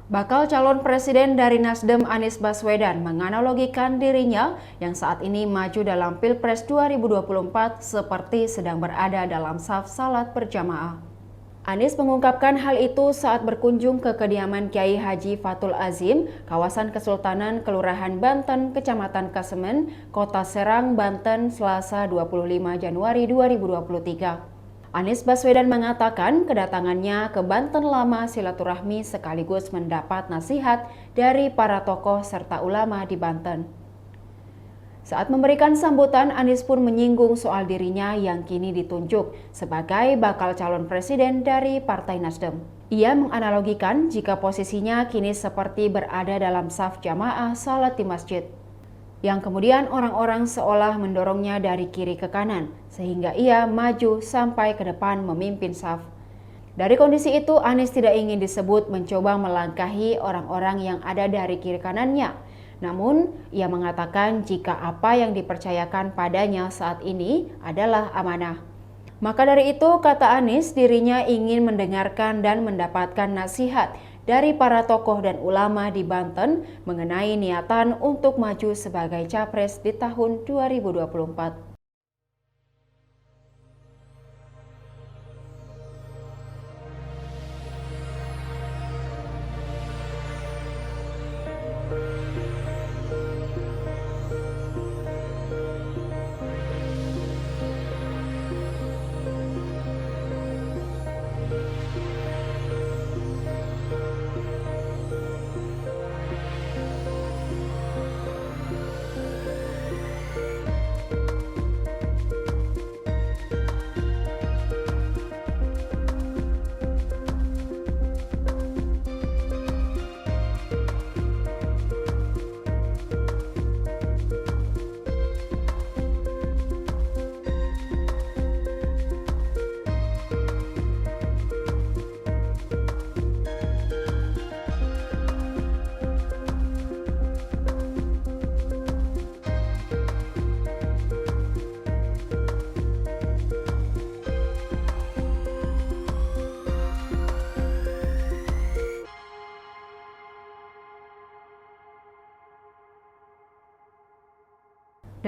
Bakal calon presiden dari Nasdem Anies Baswedan menganalogikan dirinya yang saat ini maju dalam Pilpres 2024 seperti sedang berada dalam saf salat berjamaah. Anies mengungkapkan hal itu saat berkunjung ke kediaman Kiai Haji Fathul Azim, kawasan Kesultanan Kelurahan Banten, Kecamatan Kasemen, Kota Serang, Banten, Selasa 25 Januari 2023. Anies Baswedan mengatakan kedatangannya ke Banten Lama silaturahmi sekaligus mendapat nasihat dari para tokoh serta ulama di Banten. Saat memberikan sambutan, Anies pun menyinggung soal dirinya yang kini ditunjuk sebagai bakal calon presiden dari Partai Nasdem. Ia menganalogikan jika posisinya kini seperti berada dalam saf jamaah salat di masjid, yang kemudian orang-orang seolah mendorongnya dari kiri ke kanan, sehingga ia maju sampai ke depan memimpin saf. Dari kondisi itu, Anies tidak ingin disebut mencoba melangkahi orang-orang yang ada dari kiri kanannya. Namun, ia mengatakan jika apa yang dipercayakan padanya saat ini adalah amanah. Maka dari itu, kata Anies, dirinya ingin mendengarkan dan mendapatkan nasihat dari para tokoh dan ulama di Banten mengenai niatan untuk maju sebagai capres di tahun 2024.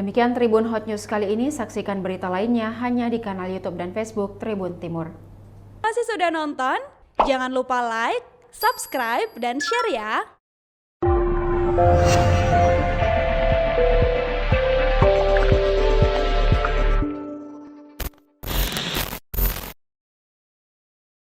Demikian Tribun Hot News kali ini, saksikan berita lainnya hanya di kanal YouTube dan Facebook Tribun Timur. Masih sudah nonton? Jangan lupa like, subscribe, dan share ya!